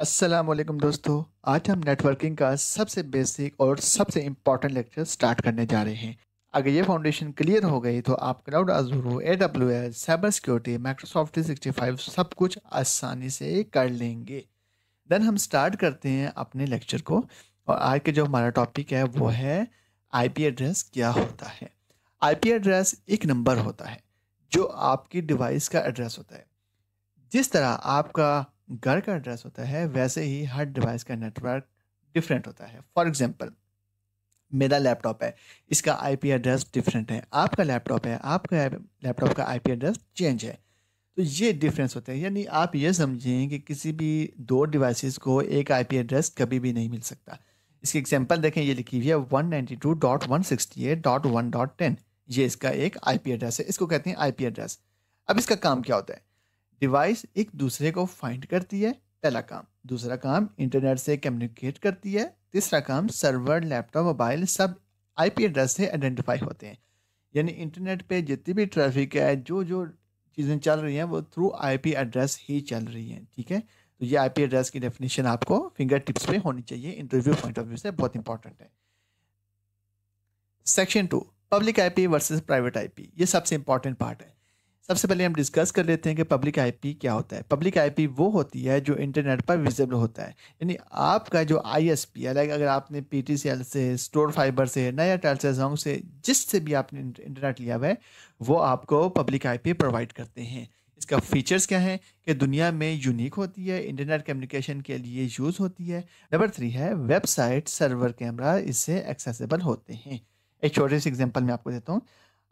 अस्सलाम वालेकुम दोस्तों। आज हम नेटवर्किंग का सबसे बेसिक और सबसे इम्पॉर्टेंट लेक्चर स्टार्ट करने जा रहे हैं। अगर ये फाउंडेशन क्लियर हो गई तो आप cloud Azure, AWS, cyber security, Microsoft 365 सब कुछ आसानी से कर लेंगे। देन हम स्टार्ट करते हैं अपने लेक्चर को। और आज के जो हमारा टॉपिक है वो है आईपी एड्रेस क्या होता है। आईपी एड्रेस एक नंबर होता है जो आपकी डिवाइस का एड्रेस होता है। जिस तरह आपका घर का एड्रेस होता है वैसे ही हर डिवाइस का नेटवर्क डिफरेंट होता है। फॉर एग्जांपल, मेरा लैपटॉप है, इसका आईपी एड्रेस डिफरेंट है। आपका लैपटॉप है, आपका लैपटॉप का आईपी एड्रेस चेंज है। तो ये डिफरेंस होते हैं, यानी आप ये समझें कि किसी भी दो डिवाइसेस को एक आईपी एड्रेस कभी भी नहीं मिल सकता। इसकी एग्जांपल देखें, ये लिखी हुई है 192.168.1.10। ये इसका एक आईपी एड्रेस है, इसको कहते हैं आईपी एड्रेस। अब इसका काम क्या होता है? डिवाइस एक दूसरे को फाइंड करती है, पहला काम। दूसरा काम, इंटरनेट से कम्युनिकेट करती है। तीसरा काम, सर्वर, लैपटॉप, मोबाइल सब आईपी एड्रेस से आइडेंटिफाई होते हैं। यानी इंटरनेट पे जितनी भी ट्रैफिक है, जो जो चीज़ें चल रही हैं वो थ्रू आईपी एड्रेस ही चल रही हैं। ठीक है, तो ये आईपी एड्रेस की डेफिनेशन आपको फिंगर टिप्स पे होनी चाहिए, इंटरव्यू पॉइंट ऑफ व्यू से बहुत इंपॉर्टेंट है। Section 2, public IP versus private IP. ये सबसे इंपॉर्टेंट पार्ट है। सबसे पहले हम डिस्कस कर लेते हैं कि पब्लिक आईपी क्या होता है। पब्लिक आईपी वो होती है जो इंटरनेट पर विजिबल होता है। यानी आपका जो आईएसपी है, लाइक अगर आपने पीटीसीएल से, स्टोर फाइबर से, नया टेल से, जोंग से, जिससे भी आपने इंटरनेट लिया हुआ है, वो आपको पब्लिक आईपी प्रोवाइड करते हैं। इसका फीचर्स क्या है कि दुनिया में यूनिक होती है, इंटरनेट कम्युनिकेशन के लिए यूज़ होती है। नंबर 3 है वेबसाइट, सर्वर, कैमरा इससे एक्सेसिबल होते हैं। एक छोटे से एग्जांपल मैं आपको देता हूँ।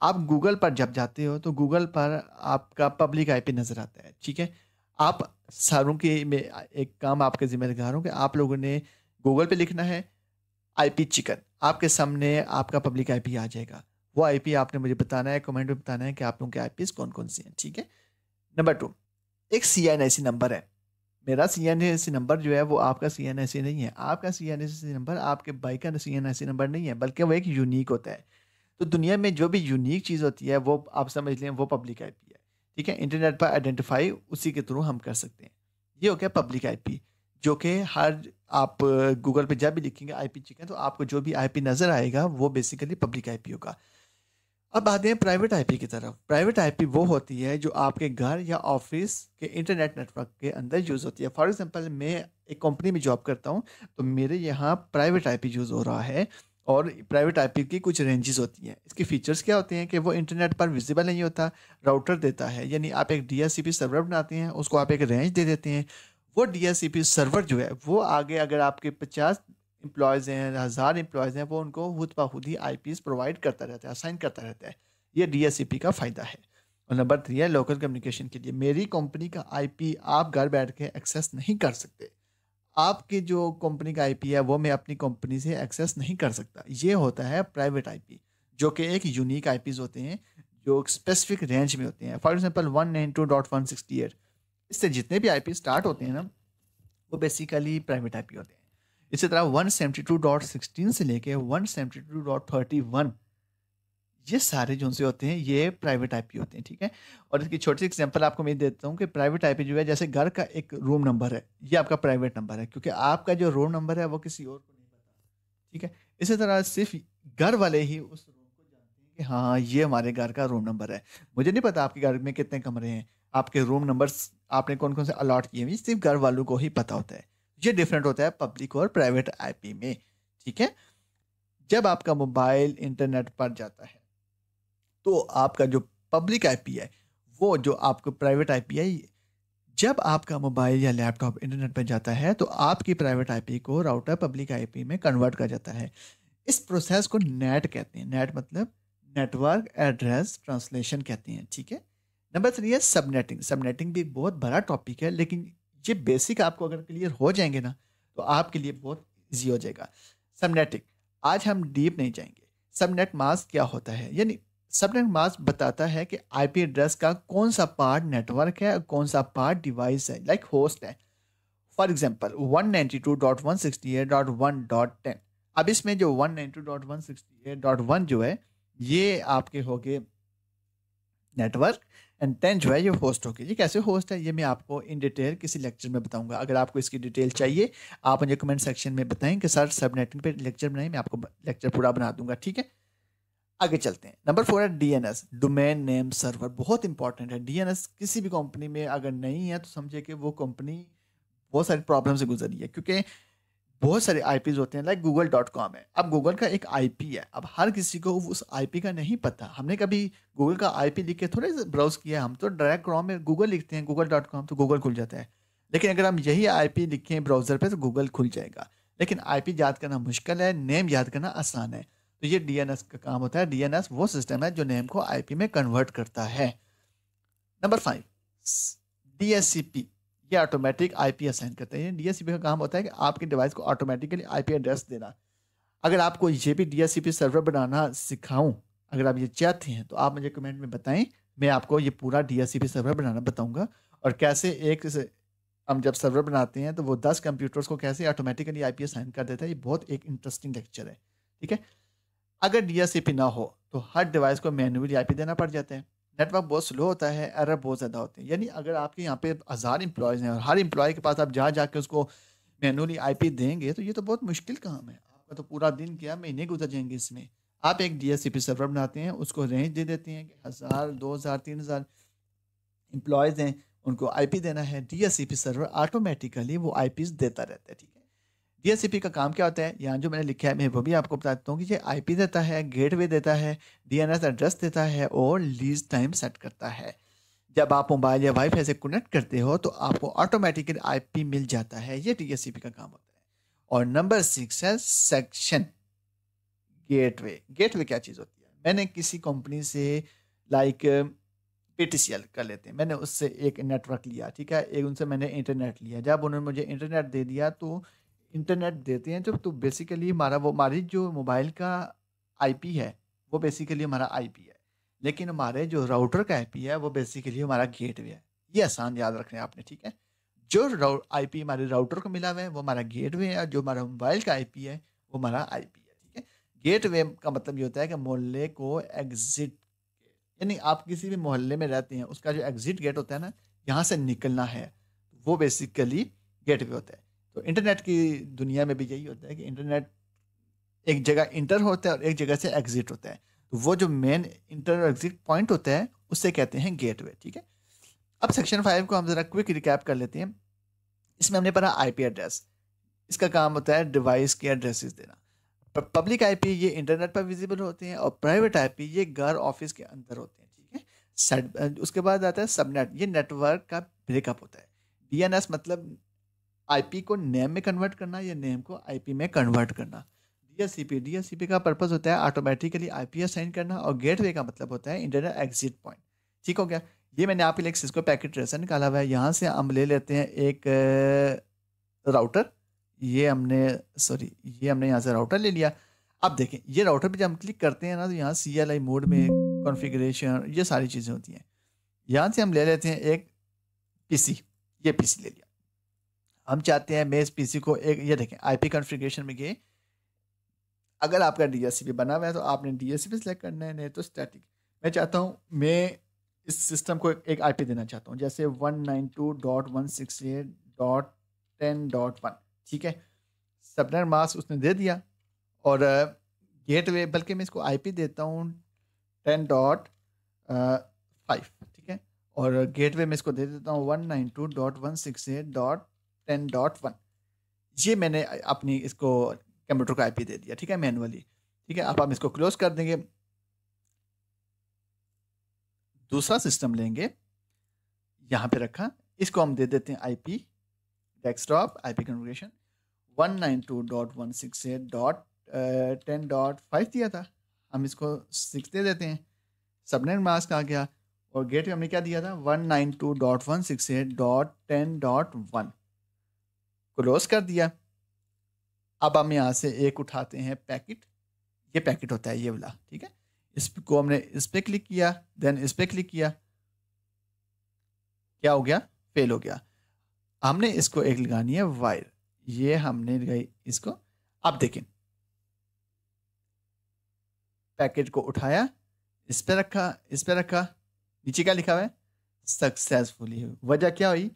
आप गूगल पर जब जाते हो तो गूगल पर आपका पब्लिक आईपी नज़र आता है। ठीक है, आप सारों के में एक काम आपके जिम्मेदार हूँ कि आप लोगों ने गूगल पे लिखना है आईपी चिकन, आपके सामने आपका पब्लिक आईपी आ जाएगा। वो आईपी आपने मुझे बताना है, कमेंट में बताना है कि आप लोगों के आईपीज कौन कौन से हैं। ठीक है। नंबर 2, एक सीएनआईसी नंबर है। मेरा सीएनआईसी नंबर जो है वो आपका सीएनआईसी नहीं है। आपका सीएनआईसी नंबर आपके भाई का सीएनआईसी नंबर नहीं है, बल्कि वो एक यूनिक होता है। तो दुनिया में जो भी यूनिक चीज़ होती है वो आप समझ लें वो पब्लिक आईपी है। ठीक है, इंटरनेट पर आइडेंटिफाई उसी के थ्रू हम कर सकते हैं। ये हो गया पब्लिक आईपी, जो कि हर आप गूगल पे जब भी लिखेंगे आईपी चिकन तो आपको जो भी आईपी नज़र आएगा वो बेसिकली पब्लिक आईपी होगा। अब आते हैं प्राइवेट आईपी की तरफ। प्राइवेट आईपी वो होती है जो आपके घर या ऑफिस के इंटरनेट नेटवर्क के अंदर यूज़ होती है। फॉर एग्जांपल, मैं एक कंपनी में जॉब करता हूँ, तो मेरे यहाँ प्राइवेट आईपी यूज़ हो रहा है। और प्राइवेट आईपी की कुछ रेंजेस होती हैं। इसके फीचर्स क्या होते हैं कि वो इंटरनेट पर विजिबल नहीं होता, राउटर देता है। यानी आप एक डीएचसीपी सर्वर बनाते हैं, उसको आप एक रेंज दे देते हैं। वो डीएचसीपी सर्वर जो है वो आगे अगर आपके 50 एम्प्लॉयज़ हैं, 1000 एम्प्लॉयज़ हैं, वो उनको खुद ब खुद ही आईपीज़ प्रोवाइड करता रहता है, असाइन करता रहता है। ये डीएचसीपी का फ़ायदा है। और नंबर 3 है लोकल कम्युनिकेशन के लिए। मेरी कंपनी का आईपी आप घर बैठ के एक्सेस नहीं कर सकते। आपकी जो कंपनी का आईपी है वो मैं अपनी कंपनी से एक्सेस नहीं कर सकता। ये होता है प्राइवेट आईपी, जो कि एक यूनिक आईपीज़ होते हैं, जो स्पेसिफिक रेंज में होते हैं। फॉर एग्जांपल 192.168, इससे जितने भी आईपी स्टार्ट होते हैं ना, वो बेसिकली प्राइवेट आईपी होते हैं। इसी तरह 172.16 से लेके 172.31, ये सारे जो से होते हैं ये प्राइवेट आईपी होते हैं। ठीक है, और इसकी छोटी सी एग्जांपल आपको मैं देता हूँ कि प्राइवेट आईपी जो है, जैसे घर का एक रूम नंबर है, ये आपका प्राइवेट नंबर है, क्योंकि आपका जो रूम नंबर है वो किसी और को नहीं पता। ठीक है, इसी तरह सिर्फ घर वाले ही उस रूम को जानते हैं कि हाँ ये हमारे घर का रूम नंबर है। मुझे नहीं पता आपके घर में कितने कमरे हैं, आपके रूम नंबर्स आपने कौन कौन से अलॉट किए हैं, ये सिर्फ घर वालों को ही पता होता है। ये डिफरेंट होता है पब्लिक और प्राइवेट आईपी में। ठीक है, जब आपका मोबाइल इंटरनेट पर जाता है तो आपका जो पब्लिक आईपी है, वो जो आपको प्राइवेट आईपी है, जब आपका मोबाइल या लैपटॉप इंटरनेट पर जाता है तो आपकी प्राइवेट आईपी को राउटर पब्लिक आईपी में कन्वर्ट कर जाता है। इस प्रोसेस को नेट कहते हैं। नेट मतलब नेटवर्क एड्रेस ट्रांसलेशन कहते हैं। ठीक है। नंबर 3 है सबनेटिंग। सबनेटिंग भी एक बहुत बड़ा टॉपिक है, लेकिन ये बेसिक आपको अगर क्लियर हो जाएंगे ना तो आपके लिए बहुत ईजी हो जाएगा। सबनेटिंग, आज हम डीप नहीं जाएंगे। सबनेट मास्क क्या होता है, यानी सबनेट मास्क बताता है कि आईपी एड्रेस का कौन सा पार्ट नेटवर्क है और कौन सा पार्ट डिवाइस है, लाइक होस्ट है। For example 192.168.1.10। अब इसमें जो 192.168.1 जो है, ये आपके हो गए नेटवर्क, एंड 10 जो है ये होस्ट होगी। ये कैसे होस्ट है ये मैं आपको इन डिटेल किसी लेक्चर में बताऊंगा। अगर आपको इसकी डिटेल चाहिए आप मुझे कमेंट सेक्शन में बताएं कि सर सबनेटिंग पे लेक्चर बनाएं, मैं आपको लेक्चर पूरा बना दूंगा, ठीक है। आगे चलते हैं। नंबर 4 है डीएनएस, डोमेन नेम सर्वर। बहुत इंपॉर्टेंट है डीएनएस। किसी भी कंपनी में अगर नहीं है तो समझे कि वो कंपनी बहुत सारी प्रॉब्लम से गुजरी है, क्योंकि बहुत सारे आईपीज होते हैं। लाइक google.com है, अब गूगल का एक आईपी है, अब हर किसी को उस आईपी का नहीं पता। हमने कभी गूगल का आईपी लिख के थोड़े ब्राउज किया, हम तो डायरेक्ट क्रोम में गूगल लिखते हैं google.com तो गूगल खुल जाता है। लेकिन अगर हम यही आईपी लिखें ब्राउजर पे तो गूगल खुल जाएगा। लेकिन आईपी याद करना मुश्किल है, नेम याद करना आसान है। तो ये डीएनएस का काम होता है। डीएनएस वो सिस्टम है जो नेम को आईपी में कन्वर्ट करता है। नंबर 5 डीएससीपी, ये ऑटोमेटिक आईपी असाइन करते हैं। डीएससीपी का काम होता है कि आपके डिवाइस को ऑटोमेटिकली आईपी एड्रेस देना। अगर आपको ये भी डीएससीपी सर्वर बनाना सिखाऊं, अगर आप ये चाहते हैं तो आप मुझे कमेंट में बताएं, मैं आपको ये पूरा डीएससीपी सर्वर बनाना बताऊंगा। और कैसे हम जब सर्वर बनाते हैं तो वो 10 कंप्यूटर्स को कैसे ऑटोमेटिकली आईपी असाइन कर देता है। ये बहुत एक इंटरेस्टिंग लेक्चर है, ठीक है। अगर डीएससीपी ना हो तो हर डिवाइस को मैन्युअली आईपी देना पड़ जाता है। नेटवर्क बहुत स्लो होता है, एरर बहुत ज़्यादा होते हैं। यानी अगर आपके यहाँ पे 1000 एम्प्लॉयज़ हैं और हर एम्प्लॉय के पास आप जा जाके उसको मैन्युअली आईपी देंगे तो ये तो बहुत मुश्किल काम है। आपका तो पूरा दिन क्या महीने गुजर जाएंगे इसमें। आप एक डीएससीपी सर्वर बनाते हैं, उसको रेंज दे देते हैं कि 1000 2000 3000 एम्प्लॉयज़ हैं, उनको आईपी देना है। डीएससीपी सर्वर ऑटोमेटिकली वो आईपीज देता रहता है, ठीक है। डीएससीपी का काम क्या होता है, यहाँ जो मैंने लिखा है मैं वो भी आपको बताता हूँ कि ये आईपी देता है, गेटवे देता है, डीएनएस एड्रेस देता है और लीज टाइम सेट करता है। जब आप मोबाइल या वाईफाई से कनेक्ट करते हो तो आपको ऑटोमेटिकली आईपी मिल जाता है। ये डीएससीपी का काम होता है। और नंबर 6 है सेक्शन गेटवे। गेटवे क्या चीज़ होती है, मैंने किसी कंपनी से लाइक पीटीसीएल कर लेते हैं, मैंने उससे एक नेटवर्क लिया, ठीक है, एक उनसे मैंने इंटरनेट लिया। जब उन्होंने मुझे इंटरनेट दे दिया तो इंटरनेट देते हैं जब, तो बेसिकली हमारी जो मोबाइल का आईपी है वो बेसिकली हमारा आईपी है, लेकिन हमारे जो राउटर का आईपी है वो बेसिकली हमारा गेटवे है। ये आसान याद रखना है आपने, ठीक है। जो आईपी हमारे राउटर को मिला हुआ है वो हमारा गेटवे है, और जो हमारा मोबाइल का आईपी है वो हमारा आईपी है, ठीक है। गेटवे का मतलब ये होता है कि मोहल्ले को एग्जिट, यानी आप किसी भी मोहल्ले में रहते हैं उसका जो एग्जिट गेट होता है ना, यहाँ से निकलना है, वो बेसिकली गेटवे होता है। तो इंटरनेट की दुनिया में भी यही होता है कि इंटरनेट एक जगह इंटर होता है और एक जगह से एग्जिट होता है। तो वो जो मेन इंटर और एग्जिट पॉइंट होता है उससे कहते हैं गेटवे, ठीक है। अब सेक्शन 5 को हम जरा क्विक रिकैप कर लेते हैं। इसमें हमने पढ़ा आईपी एड्रेस। इसका काम होता है डिवाइस के एड्रेसेस देना। पब्लिक आईपी ये इंटरनेट पर विजिबल होते हैं, और प्राइवेट आईपी ये घर ऑफिस के अंदर होते हैं, ठीक है। उसके बाद आता है सबनेट, ये नेटवर्क का ब्रेकअप होता है। डीएनएस मतलब आईपी को नेम में कन्वर्ट करना या नेम को आईपी में कन्वर्ट करना। डीएससीपी का पर्पस होता है ऑटोमेटिकली आईपी असाइन करना, और गेटवे का मतलब होता है इंटरनेट एग्जिट पॉइंट, ठीक हो गया। ये मैंने आपके लिए एक सिस्को पैकेट ट्रेसर निकाला हुआ है। यहाँ से हम ले लेते हैं एक राउटर, ये हमने यहाँ से राउटर ले लिया। अब देखें ये राउटर पे जब हम क्लिक करते हैं ना तो यहाँ CLI मोड में कॉन्फ़िगरेशन ये सारी चीज़ें होती हैं। यहाँ से हम ले लेते हैं एक पीसी, ये पीसी ले लिया। हम चाहते हैं मैं इस पीसी को एक, ये देखें आईपी कॉन्फ़िगरेशन में गए। अगर आपका डीएससीपी बना हुआ है तो आपने डीएससीपी सेलेक्ट करना है, नहीं तो स्टैटिक। मैं चाहता हूँ मैं इस सिस्टम को एक आईपी देना चाहता हूँ, जैसे 192.168.10.1, ठीक है। सबनेट मास्क उसने दे दिया, और गेटवे बल्कि मैं इसको आईपी देता हूँ 10.5, ठीक है। और गेटवे में इसको दे देता हूँ 192.168.10.1। ये मैंने अपनी इसको कंप्यूटर को आईपी दे दिया, ठीक है, मैनुअली, ठीक है। अब हम इसको क्लोज कर देंगे। दूसरा सिस्टम लेंगे, यहाँ पे रखा, इसको हम दे देते हैं आईपी डेस्कटॉप आईपी कॉन्फ़िगरेशन 192.168.10.5 दिया था, हम इसको 6 दे देते हैं। सबनेट मास्क आ गया, और गेटवे हमने क्या दिया था 192.168.10.1, क्लोज कर दिया। अब हम यहाँ से एक उठाते हैं पैकेट, ये पैकेट होता है ये वाला, ठीक है। इसको हमने इस पे क्लिक किया, देन इस पे क्लिक किया, क्या हो गया, फेल हो गया। हमने इसको एक लगानी है वायर, ये हमने लगाई इसको। अब देखें पैकेट को उठाया, इस पे रखा, इस पे रखा, नीचे क्या लिखा हुआ है सक्सेसफुली। वजह क्या हुई?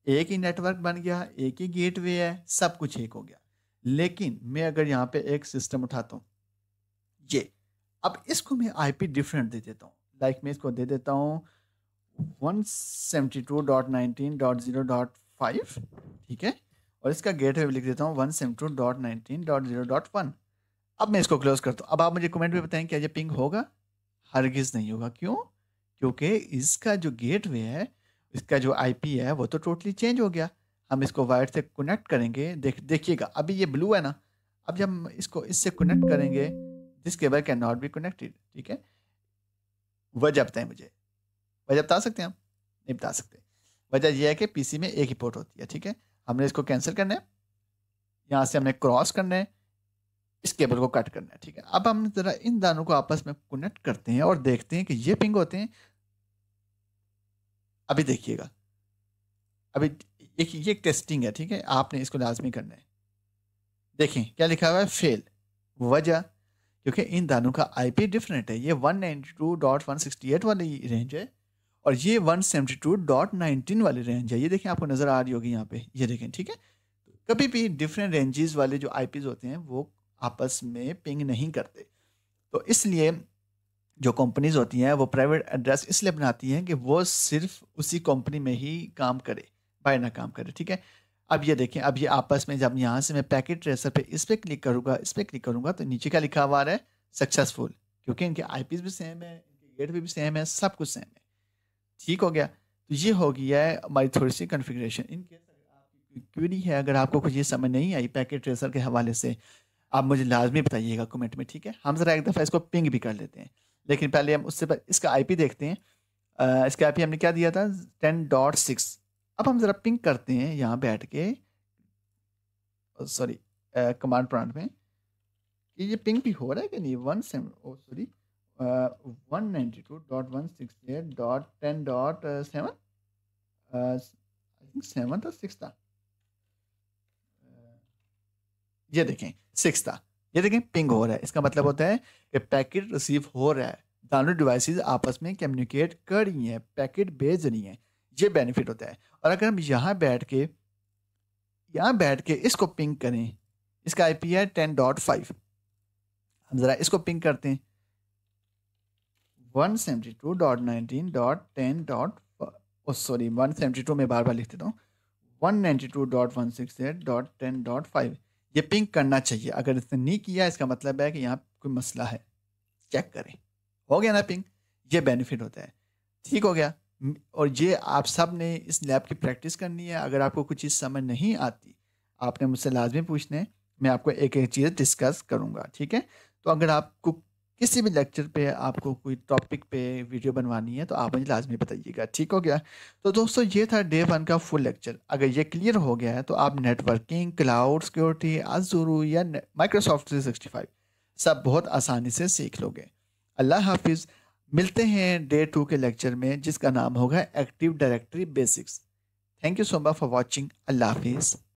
एक ही नेटवर्क बन गया, एक ही गेटवे है, सब कुछ एक हो गया। लेकिन मैं अगर यहाँ पे एक सिस्टम उठाता हूँ, ये, अब इसको मैं आईपी डिफरेंट दे देता हूँ। लाइक मैं इसको दे देता हूँ 172.19.0.5, ठीक है, और इसका गेटवे लिख देता हूँ 172.19.0.1। अब मैं इसको क्लोज करता हूँ। अब आप मुझे कमेंट में बताएं, क्या ये पिंग होगा? हरगिज नहीं होगा। क्यों? क्योंकि इसका जो गेटवे है, इसका जो आईपी है, वो तो टोटली चेंज हो गया। हम इसको वायर से कनेक्ट करेंगे, देखिएगा अभी ये ब्लू है ना, अब जब हम इसको इससे कनेक्ट करेंगे, this cable can not be connected, ठीक है। वजह बताएं मुझे, वजह बता सकते हैं हम? नहीं बता सकते। वजह यह है कि पीसी में एक ही पोर्ट होती है, ठीक है। हमने इसको कैंसिल करना है, यहाँ से हमने क्रॉस करना है, इस केबल को कट करना है, ठीक है। अब हम जरा इन दोनों को आपस में कनेक्ट करते हैं और देखते हैं कि ये पिंग होते हैं। अभी देखिएगा, अभी एक ये टेस्टिंग है, ठीक है, आपने इसको लाजमी करना है। देखें क्या लिखा हुआ है? फेल। वजह, क्योंकि इन दोनों का आईपी डिफरेंट है। ये 192.168 वाली रेंज है और ये 172.19 वाली रेंज है। ये देखें, आपको नजर आ रही होगी यहाँ पे, ये देखें, ठीक है। कभी भी डिफरेंट रेंजेस वाले जो आईपीज होते हैं वो आपस में पिंग नहीं करते। तो इसलिए जो कंपनीज होती हैं वो प्राइवेट एड्रेस इसलिए बनाती हैं कि वो सिर्फ उसी कंपनी में ही काम करे, बाहर ना काम करे, ठीक है। अब ये देखें, अब ये आपस में, जब यहाँ से मैं पैकेट ट्रेसर पे इस पर क्लिक करूँगा, इस पर क्लिक करूँगा, तो नीचे क्या लिखा हुआ है? सक्सेसफुल। क्योंकि इनके आईपीज भी सेम है, इनके गेटवे भी सेम है, सब कुछ सेम है, ठीक हो गया। तो ये हो गया है हमारी थोड़ी सी कन्फिग्रेशन। इन केस आपकी क्वेरी है, अगर आपको कुछ ये समझ नहीं आई पैकेट ट्रेसर के हवाले से, आप मुझे लाजमी बताइएगा कमेंट में, ठीक है। हम ज़रा एक दफ़ा इसको पिंग भी कर लेते हैं, लेकिन पहले हम उससे इसका आईपी देखते हैं। इसका आईपी हमने क्या दिया था? 10.6। अब हम ज़रा पिंग करते हैं यहाँ बैठ के, सॉरी, कमांड प्रॉम्प्ट में, कि ये पिंग भी हो रहा है कि नहीं। 192.168.10.7, आई थिंक 7 था, 6 था, ये देखें 6 था। ये देखें पिंग हो रहा है, इसका मतलब होता है कि पैकेट रिसीव हो रहा है, दोनों डिवाइसेस आपस में कम्युनिकेट कर रही हैं, पैकेट भेज रही हैं, ये बेनिफिट होता है। और अगर हम यहाँ बैठ के इसको पिंग करें, इसका आईपी है 10.5, हम ज़रा इसको पिंग करते हैं 172.19.10. सॉरी 172 में बार बार लिख देता हूँ, 192.168.10.5। ये पिंग करना चाहिए। अगर इसने नहीं किया, इसका मतलब है कि यहाँ कोई मसला है, चेक करें। हो गया ना पिंग? ये बेनिफिट होता है, ठीक हो गया। और ये आप सब ने इस लैब की प्रैक्टिस करनी है। अगर आपको कुछ चीज़ समझ नहीं आती, आपने मुझसे लाजमी पूछना है, मैं आपको एक एक चीज़ डिस्कस करूँगा, ठीक है। तो अगर आपको किसी भी लेक्चर पे आपको कोई टॉपिक पे वीडियो बनवानी है तो आप मुझे लाजमी बताइएगा, ठीक हो गया। तो दोस्तों ये था डे 1 का फुल लेक्चर। अगर ये क्लियर हो गया है तो आप नेटवर्किंग, क्लाउड सिक्योरिटी, अज़ूर या माइक्रोसॉफ्ट 365 सब बहुत आसानी से सीख लोगे। अल्लाह हाफिज़। मिलते हैं डे 2 के लेक्चर में, जिसका नाम होगा active directory basics. Thank you so much for watching. अल्लाह हाफिज़।